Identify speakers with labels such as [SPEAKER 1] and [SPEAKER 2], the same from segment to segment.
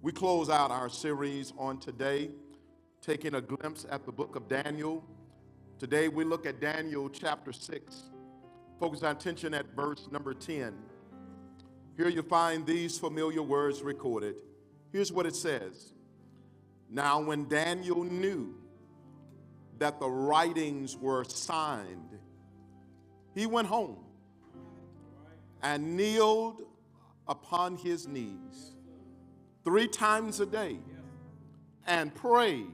[SPEAKER 1] We close out our series on today, taking a glimpse at the book of Daniel. Today we look at Daniel chapter 6. Focus our attention at verse number 10. Here you find these familiar words recorded. Here's what it says. Now when Daniel knew that the writings were signed, he went home and kneeled upon his knees 3 times a day and prayed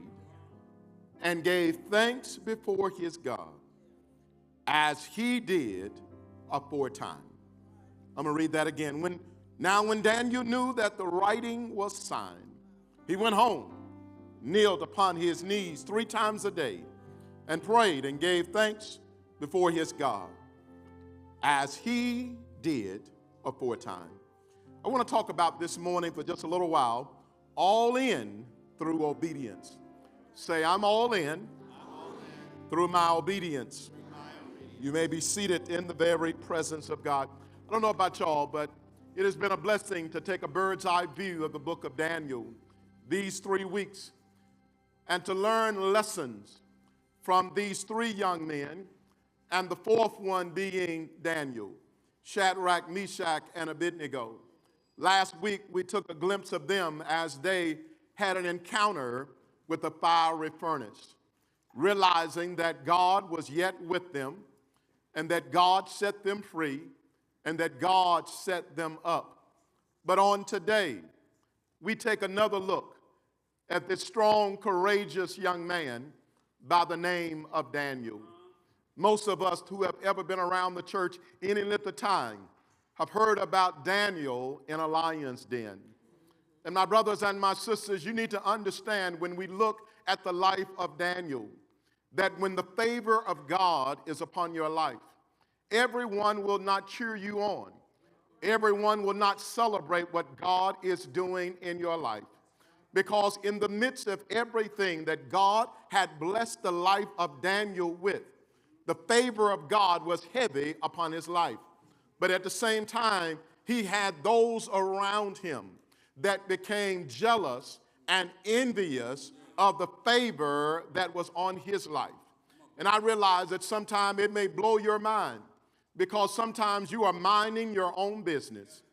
[SPEAKER 1] and gave thanks before his God as he did aforetime. I'm going to read that again. When Daniel knew that the writing was signed, he went home, kneeled upon his knees 3 times a day and prayed and gave thanks before his God as he did aforetime. I want to talk about this morning for just a little while, all in through obedience. Say, I'm all in through my obedience. You may be seated in the very presence of God. I don't know about y'all, but it has been a blessing to take a bird's eye view of the book of Daniel these 3 weeks and to learn lessons from these 3 young men, and the 4th one being Daniel, Shadrach, Meshach, and Abednego. Last week, we took a glimpse of them as they had an encounter with a fiery furnace, realizing that God was yet with them and that God set them free and that God set them up. But on today, we take another look at this strong, courageous young man by the name of Daniel. Most of us who have ever been around the church any length of time have heard about Daniel in a lion's den. And my brothers and my sisters, you need to understand when we look at the life of Daniel, that when the favor of God is upon your life, everyone will not cheer you on. Everyone will not celebrate what God is doing in your life. Because in the midst of everything that God had blessed the life of Daniel with, the favor of God was heavy upon his life. But at the same time, he had those around him that became jealous and envious of the favor that was on his life. And I realize that sometimes it may blow your mind, because sometimes you are minding your own business,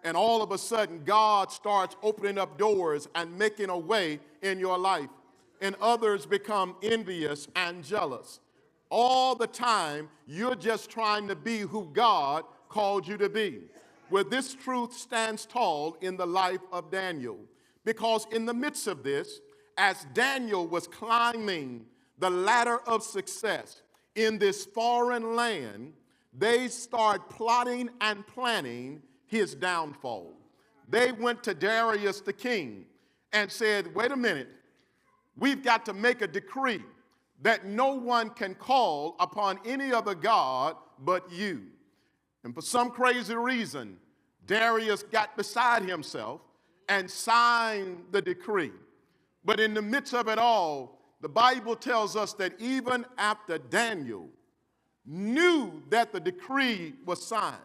[SPEAKER 1] and all of a sudden God starts opening up doors and making a way in your life, and others become envious and jealous. All the time, you're just trying to be who God called you to be. Well, this truth stands tall in the life of Daniel, because in the midst of this, as Daniel was climbing the ladder of success in this foreign land, they start plotting and planning his downfall. They went to Darius the king and said, wait a minute, we've got to make a decree that no one can call upon any other god but you. And for some crazy reason, Darius got beside himself and signed the decree. But in the midst of it all, the Bible tells us that even after Daniel knew that the decree was signed,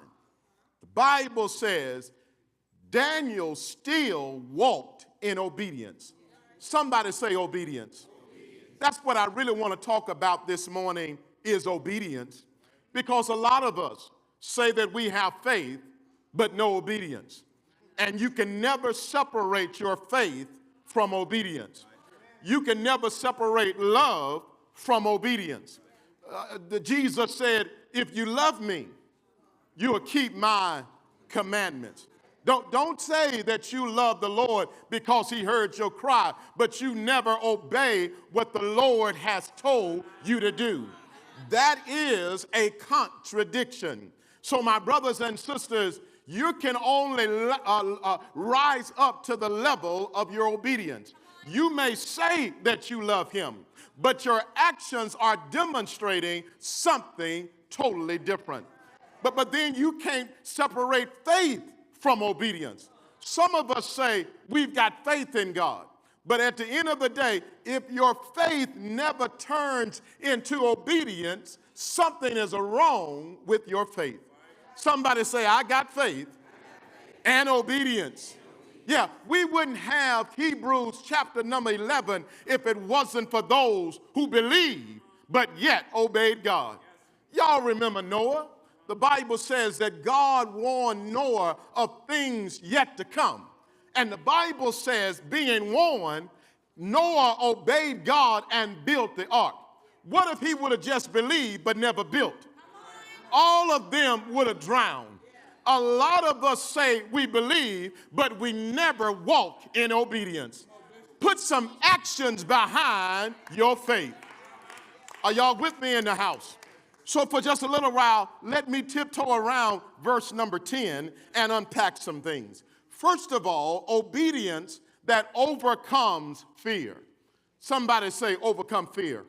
[SPEAKER 1] the Bible says Daniel still walked in obedience. Somebody say obedience. That's what I really want to talk about this morning, is obedience. Because a lot of us say that we have faith, but no obedience. And you can never separate your faith from obedience. You can never separate love from obedience. Jesus said, if you love me, you will keep my commandments. Don't say that you love the Lord because he heard your cry, but you never obey what the Lord has told you to do. That is a contradiction. So my brothers and sisters, you can only rise up to the level of your obedience. You may say that you love him, but your actions are demonstrating something totally different. But then you can't separate faith from obedience. Some of us say we've got faith in God, but at the end of the day, if your faith never turns into obedience, something is wrong with your faith. Somebody say, I got faith and obedience. Yeah, we wouldn't have Hebrews chapter number 11 if it wasn't for those who believed but yet obeyed God. Y'all remember Noah? The Bible says that God warned Noah of things yet to come. And the Bible says, being warned, Noah obeyed God and built the ark. What if he would have just believed but never built? All of them would have drowned. A lot of us say we believe, but we never walk in obedience. Put some actions behind your faith. Are y'all with me in the house? So for just a little while, let me tiptoe around verse number 10 and unpack some things. First of all, obedience that overcomes fear. Somebody say, overcome fear.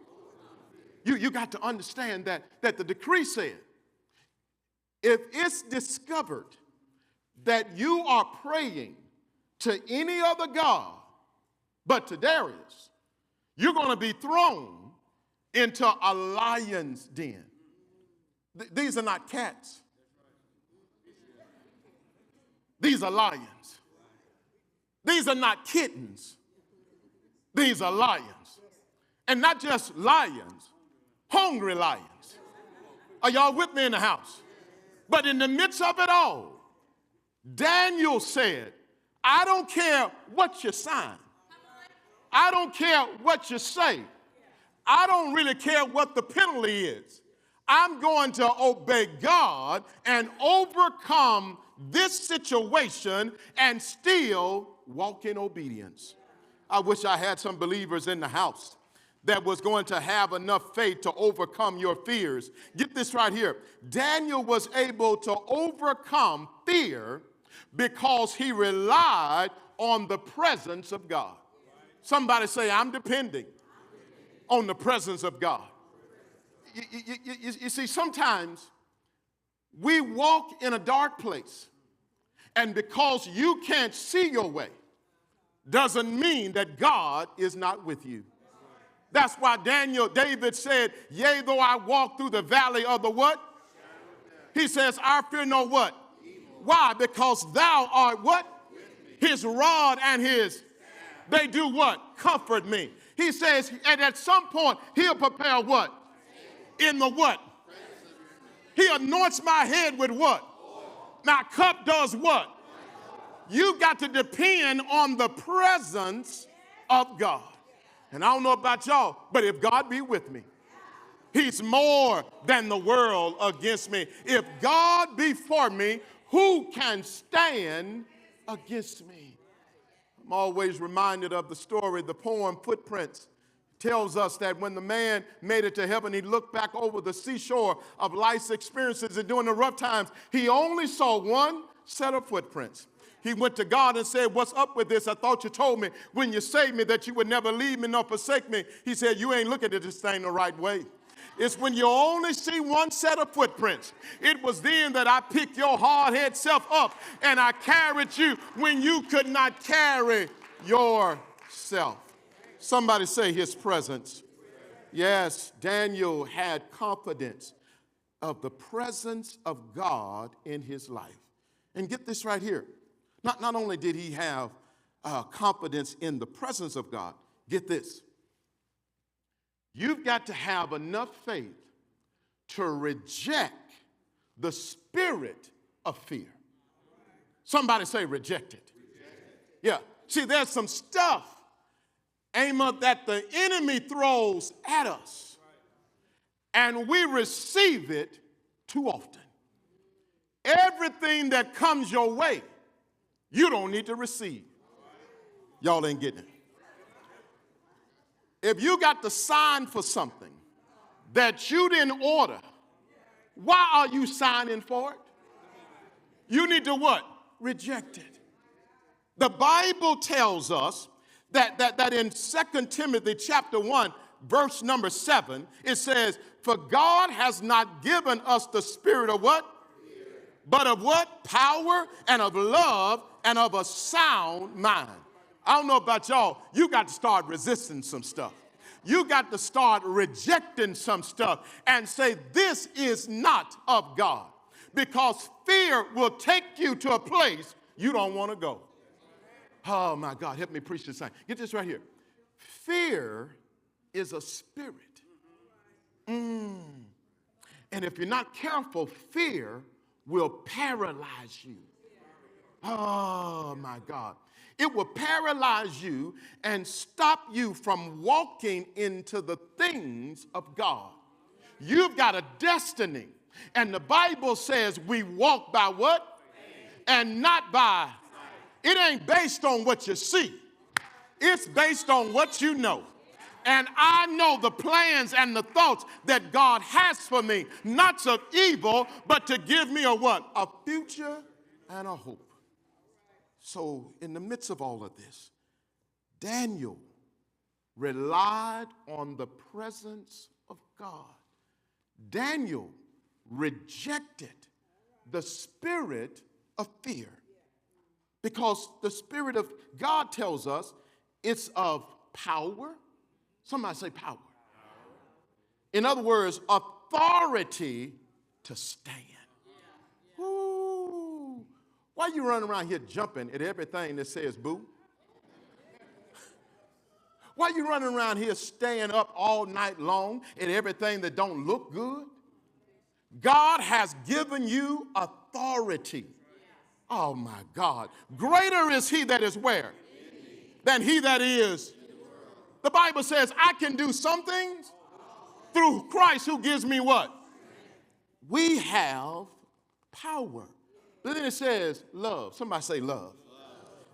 [SPEAKER 1] You got to understand that the decree said, if it's discovered that you are praying to any other God but to Darius, you're going to be thrown into a lion's den. These are not cats. These are lions. These are not kittens. These are lions. And not just lions, hungry lions. Are y'all with me in the house? But in the midst of it all, Daniel said, I don't care what you sign. I don't care what you say. I don't really care what the penalty is. I'm going to obey God and overcome this situation and still walk in obedience. I wish I had some believers in the house that was going to have enough faith to overcome your fears. Get this right here. Daniel was able to overcome fear because he relied on the presence of God. Somebody say, I'm depending on the presence of God. You see, sometimes we walk in a dark place, and because you can't see your way doesn't mean that God is not with you. That's why David said, yea, though I walk through the valley of the what? He says, I fear no what? Why? Because thou art what? His rod and his, they do what? Comfort me. He says, and at some point, he'll prepare what? In the what? He anoints my head with what? My cup does what? You got to depend on the presence of God. And I don't know about y'all, but if God be with me, he's more than the world against me. If God be for me, who can stand against me? I'm always reminded of the story, the poem Footprints. Tells us that when the man made it to heaven, he looked back over the seashore of life's experiences, and during the rough times, he only saw one set of footprints. He went to God and said, what's up with this? I thought you told me when you saved me that you would never leave me nor forsake me. He said, you ain't looking at this thing the right way. It's when you only see one set of footprints. It was then that I picked your hard-headed self up and I carried you when you could not carry yourself. Somebody say his presence. Yes, Daniel had confidence of the presence of God in his life. And get this right here. Not only did he have confidence in the presence of God, get this. You've got to have enough faith to reject the spirit of fear. Somebody say reject it. Yeah. See, there's some stuff, Amos, that the enemy throws at us, and we receive it too often. Everything that comes your way, you don't need to receive. Y'all ain't getting it. If you got to sign for something that you didn't order, why are you signing for it? You need to what? Reject it. The Bible tells us that in 2 Timothy chapter 1, verse number 7, it says, for God has not given us the spirit of what? But of what? Power and of love and of a sound mind. I don't know about y'all. You got to start resisting some stuff. You got to start rejecting some stuff and say, this is not of God. Because fear will take you to a place you don't want to go. Oh, my God, help me preach this thing. Get this right here. Fear is a spirit. And if you're not careful, fear will paralyze you. Oh, my God. It will paralyze you and stop you from walking into the things of God. You've got a destiny. And the Bible says we walk by what? And not by. It ain't based on what you see. It's based on what you know. And I know the plans and the thoughts that God has for me, not of evil, but to give me a what? A future and a hope. So in the midst of all of this, Daniel relied on the presence of God. Daniel rejected the spirit of fear because the spirit of God tells us it's of power. Somebody say power. In other words, authority to stand. Ooh. Why you running around here jumping at everything that says boo? Why you running around here staying up all night long at everything that don't look good? God has given you authority. Oh my God. Greater is he that is where? Than he that is. The Bible says I can do some things through Christ who gives me what? We have power. But then it says love. Somebody say love.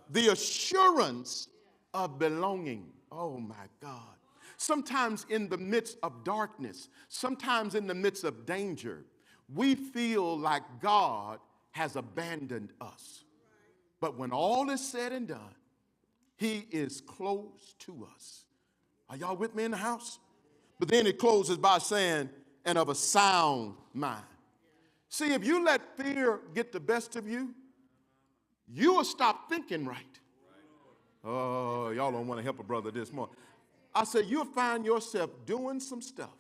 [SPEAKER 1] The assurance of belonging. Oh my God. Sometimes in the midst of darkness, sometimes in the midst of danger, we feel like God has abandoned us. But when all is said and done, he is close to us. Are y'all with me in the house? But then it closes by saying, and of a sound mind. See, if you let fear get the best of you, you will stop thinking right. Oh, y'all don't want to help a brother this morning. I said, you'll find yourself doing some stuff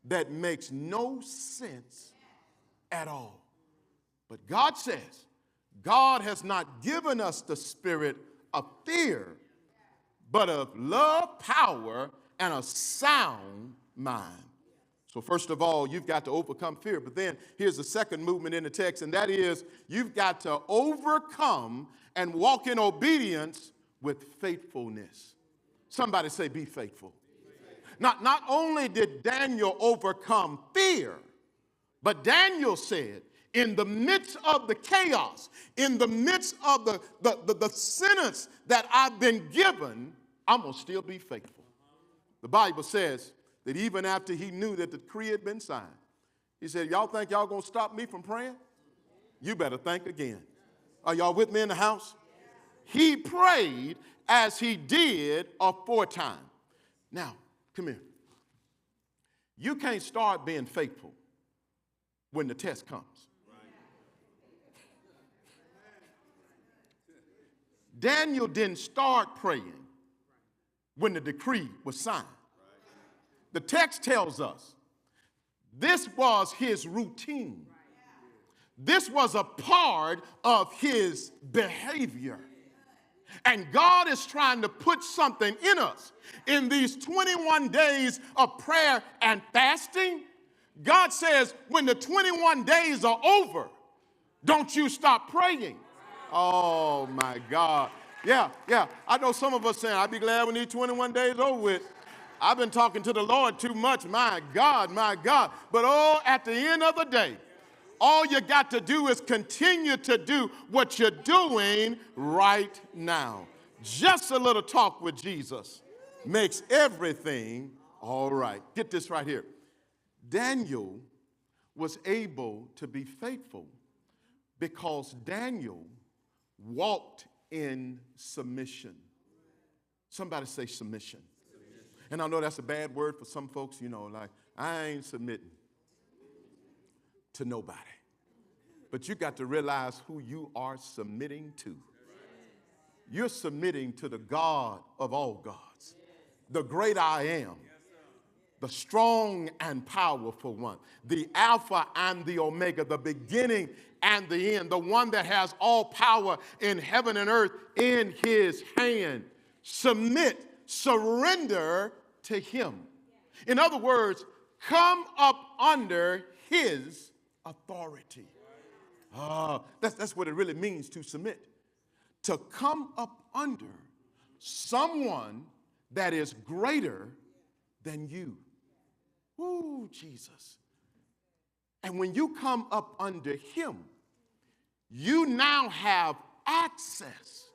[SPEAKER 1] that makes no sense at all. But God says, God has not given us the spirit of fear, but of love, power, and a sound mind. So first of all, you've got to overcome fear. But then here's the second movement in the text, and that is you've got to overcome and walk in obedience with faithfulness. Somebody say, be faithful. Not only did Daniel overcome fear, but Daniel said, in the midst of the chaos, in the midst of the sentence that I've been given, I'm going to still be faithful. The Bible says that even after he knew that the decree had been signed, he said, y'all think y'all going to stop me from praying? You better think again. Are y'all with me in the house? He prayed as he did aforetime. Now, come here. You can't start being faithful when the test comes. Daniel didn't start praying when the decree was signed. The text tells us this was his routine. This was a part of his behavior. And God is trying to put something in us. In these 21 days of prayer and fasting, God says when the 21 days are over, don't you stop praying. Oh, my God. Yeah. I know some of us saying, I'll be glad when these 21 days over with. I've been talking to the Lord too much. My God. But at the end of the day, all you got to do is continue to do what you're doing right now. Just a little talk with Jesus makes everything all right. Get this right here. Daniel was able to be faithful because Daniel walked in submission. Somebody say submission. And I know that's a bad word for some folks, like, I ain't submitting to nobody. But you got to realize who you are submitting to. You're submitting to the God of all gods, the great I am, the strong and powerful one, the Alpha and the Omega, the beginning and the end, the one that has all power in heaven and earth in his hand. Submit, surrender to him. In other words, come up under his authority. That's what it really means to submit. To come up under someone that is greater than you. Ooh, Jesus. And when you come up under him, you now have access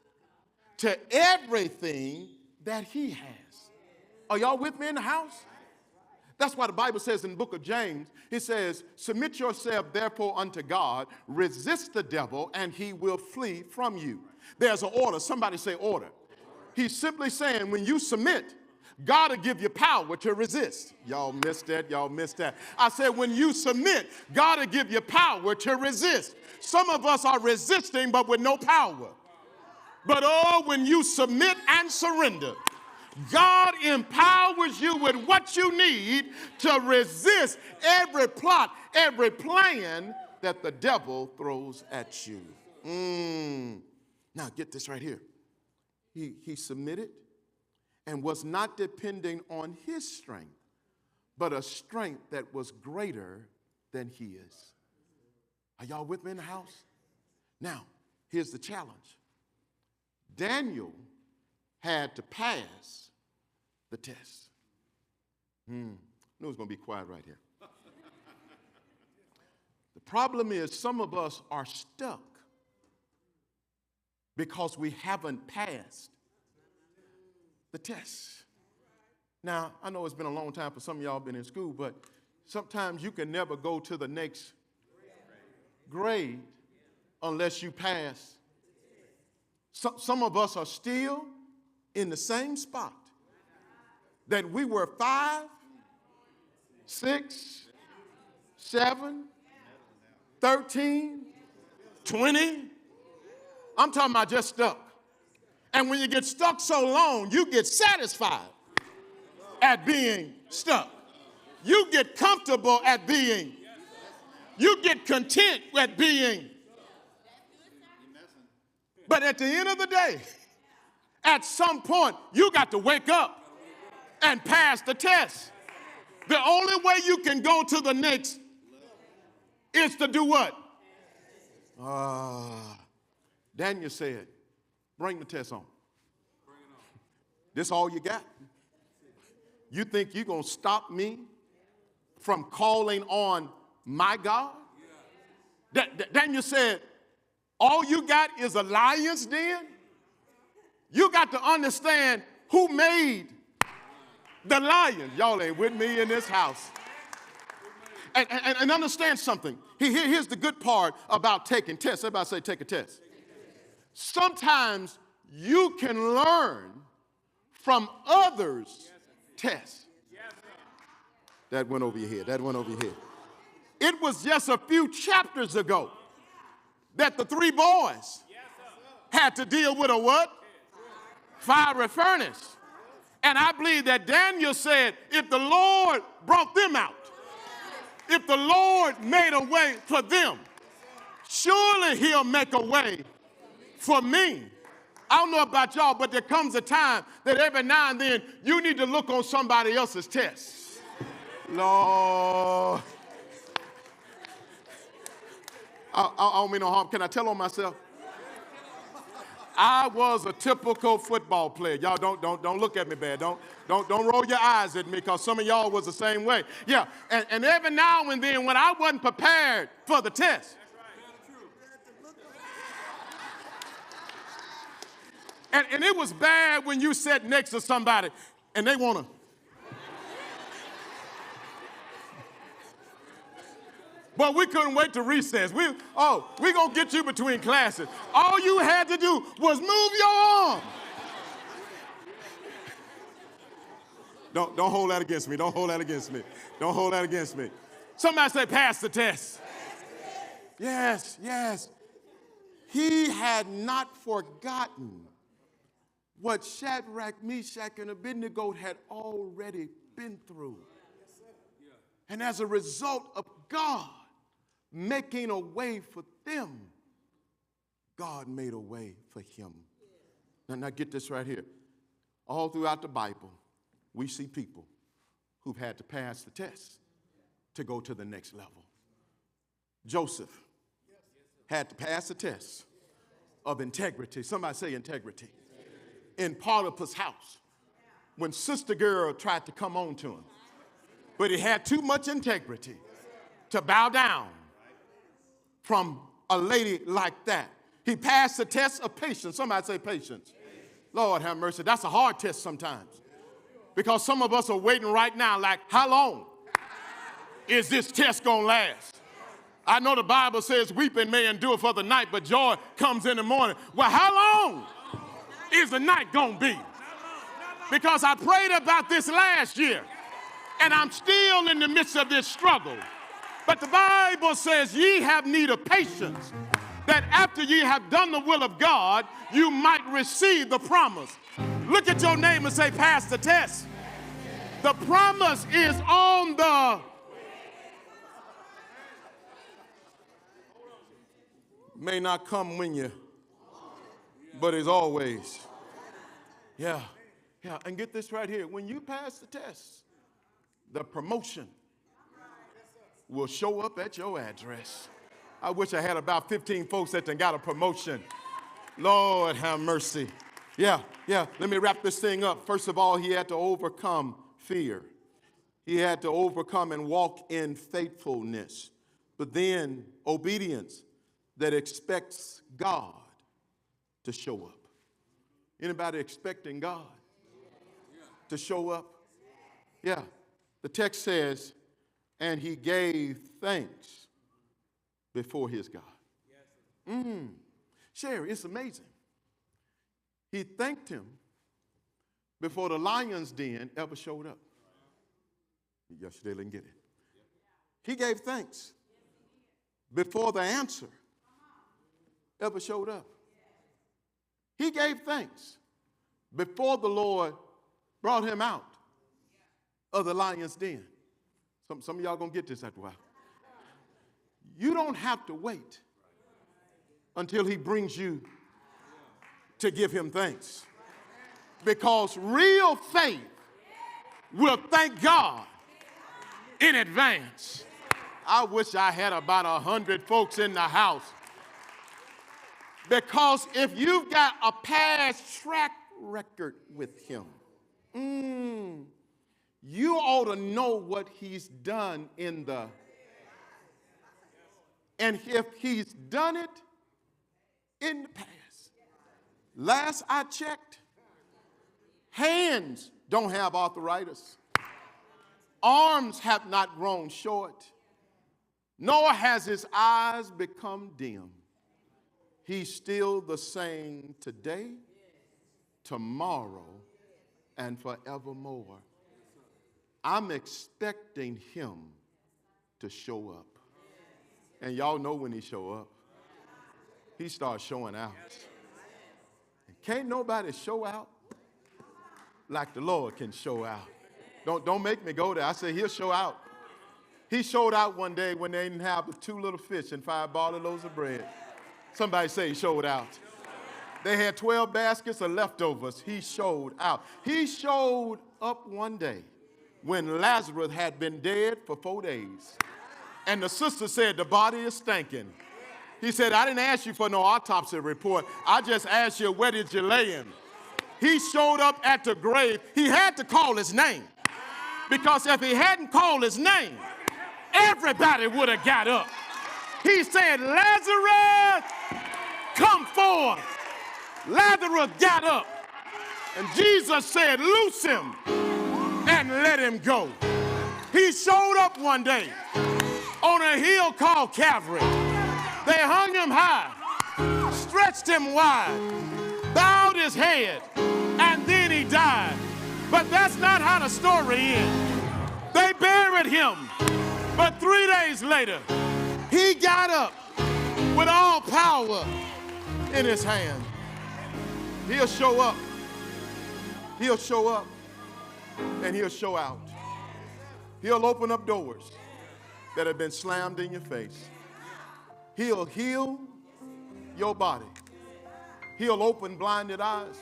[SPEAKER 1] to everything that he has. Are y'all with me in the house? That's why the Bible says in the book of James, it says, submit yourself therefore unto God, resist the devil, and he will flee from you. There's an order. Somebody say order. He's simply saying when you submit, God will give you power to resist. Y'all missed that. Y'all missed that. I said when you submit, God will give you power to resist. Some of us are resisting but with no power. But when you submit and surrender, God empowers you with what you need to resist every plot, every plan that the devil throws at you. Now get this right here. He submitted and was not depending on his strength, but a strength that was greater than he is. Are y'all with me in the house? Now, here's the challenge. Daniel had to pass the test. I knew it was going to be quiet right here. The problem is some of us are stuck because we haven't passed the test. Now, I know it's been a long time for some of y'all been in school, but sometimes you can never go to the next grade unless you pass. Some of us are still in the same spot that we were 5, 6, 7, 13, 20. I'm talking about just stuck. And when you get stuck so long, you get satisfied at being stuck. You get comfortable at being. You get content at being. But at the end of the day, at some point, you got to wake up and pass the test. The only way you can go to the next is to do what? Daniel said, bring the test on. This all you got? You think you're going to stop me from calling on my God? Daniel said, all you got is a lion's den? You got to understand who made the lion. Y'all ain't with me in this house. And understand something. Here's the good part about taking tests. Everybody say take a test. Sometimes you can learn from others' tests. That went over your head. That went over your head. It was just a few chapters ago that the 3 boys had to deal with a what? Fiery furnace. And I believe that Daniel said, if the Lord brought them out, if the Lord made a way for them, surely he'll make a way for me. I don't know about y'all, but there comes a time that every now and then you need to look on somebody else's test. Lord. I don't mean no harm. Can I tell on myself? I was a typical football player. Y'all don't look at me bad. Don't roll your eyes at me because some of y'all was the same way. Yeah, and every now and then when I wasn't prepared for the test, and it was bad when you sat next to somebody and they want to. But we couldn't wait to recess. We're going to get you between classes. All you had to do was move your arm. Don't hold that against me. Don't hold that against me. Don't hold that against me. Somebody say, pass the test. Yes, yes. He had not forgotten what Shadrach, Meshach, and Abednego had already been through. And as a result of God making a way for them, God made a way for him. Now get this right here. All throughout the Bible, we see people who've had to pass the test to go to the next level. Joseph had to pass the test of integrity. Somebody say integrity. In Potiphar's house, when sister girl tried to come on to him, but he had too much integrity to bow down from a lady like that. He passed the test of patience. Somebody say patience. Lord have mercy. That's a hard test sometimes. Because some of us are waiting right now like, how long is this test going to last? I know the Bible says weeping may endure for the night, but joy comes in the morning. Well, how long is the night going to be? Because I prayed about this last year, and I'm still in the midst of this struggle. But the Bible says ye have need of patience, that after ye have done the will of God, you might receive the promise. Look at your neighbor and say, pass the test. The promise is on the may not come when you, but it's always. Yeah. And get this right here. When you pass the test, the promotion will show up at your address. I wish I had about 15 folks that done got a promotion. Lord have mercy. Yeah. Let me wrap this thing up. First of all, he had to overcome fear. He had to overcome and walk in faithfulness. But then obedience that expects God to show up. Anybody expecting God to show up? Yeah. The text says, and he gave thanks before his God. Sherry, it's amazing. He thanked him before the lion's den ever showed up. Yesterday, didn't get it. He gave thanks before the answer ever showed up. He gave thanks before the Lord brought him out of the lion's den. Some of y'all gonna get this after a while. You don't have to wait until he brings you to give him thanks. Because real faith will thank God in advance. I wish I had about 100 folks in the house. Because if you've got a past track record with him, you ought to know what he's done in the... And if he's done it in the past, last I checked, hands don't have arthritis. Arms have not grown short, nor has his eyes become dim. He's still the same today, tomorrow, and forevermore. I'm expecting him to show up. And y'all know when he show up, he starts showing out. And can't nobody show out like the Lord can show out. Don't make me go there. I say he'll show out. He showed out one day when they didn't have the 2 little fish and 5 barley loaves of bread. Somebody say he showed out. They had 12 baskets of leftovers. He showed out. He showed up one day when Lazarus had been dead for 4 days. And the sister said, the body is stinking. He said, I didn't ask you for no autopsy report. I just asked you, where did you lay him? He showed up at the grave. He had to call his name. Because if he hadn't called his name, everybody would have got up. He said, Lazarus, come forth. Lazarus got up. And Jesus said, loose him and let him go. He showed up one day on a hill called Calvary. They hung him high, stretched him wide, bowed his head, and then he died. But that's not how the story ends. They buried him, but 3 days later, he got up with all power in his hand. He'll show up. He'll show up, and he'll show out. He'll open up doors that have been slammed in your face. He'll heal your body. He'll open blinded eyes.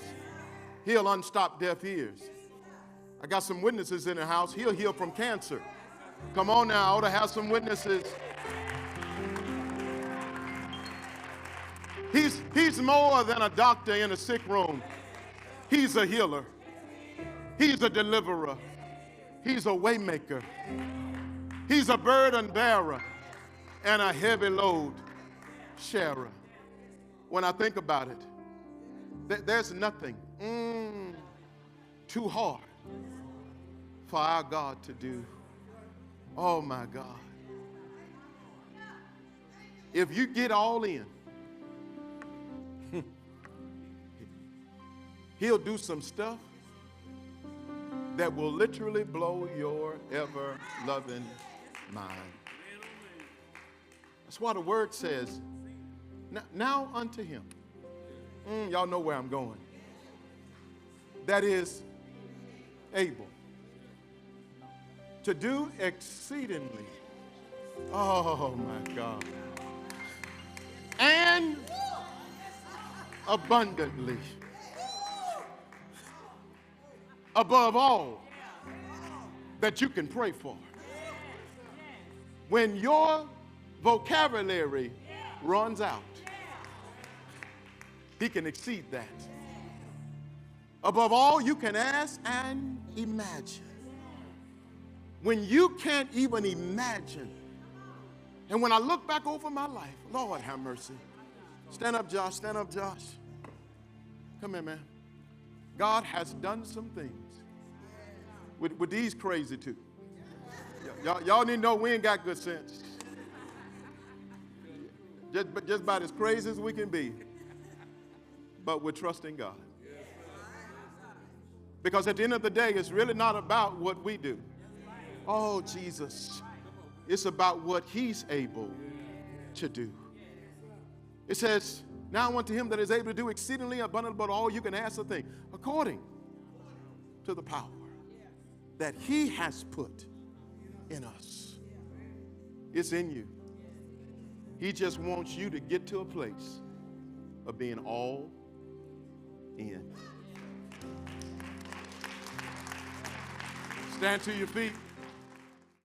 [SPEAKER 1] He'll unstop deaf ears. I got some witnesses in the house. He'll heal from cancer. Come on now, I ought to have some witnesses. He's more than a doctor in a sick room. He's a healer. He's a deliverer. He's a way maker. He's a burden bearer and a heavy load sharer. When I think about it, there's nothing too hard for our God to do. Oh my God. If you get all in, He'll do some stuff that will literally blow your ever-loving mind. That's why the word says, now unto him. Y'all know where I'm going. That is able to do exceedingly. Oh my God. And abundantly. Above all that you can pray for. When your vocabulary runs out, He can exceed that. Above all you can ask and imagine. When you can't even imagine. And when I look back over my life, Lord have mercy. Stand up, Josh. Stand up, Josh. Come here, man. God has done some things with these crazy two. Y'all need to know we ain't got good sense. Just about as crazy as we can be. But we're trusting God. Because at the end of the day, it's really not about what we do. Oh, Jesus. It's about what He's able to do. It says, now unto him that is able to do exceedingly abundantly above all you can ask a thing, according to the power that He has put in us. It's in you. He just wants you to get to a place of being all in. Stand to your feet.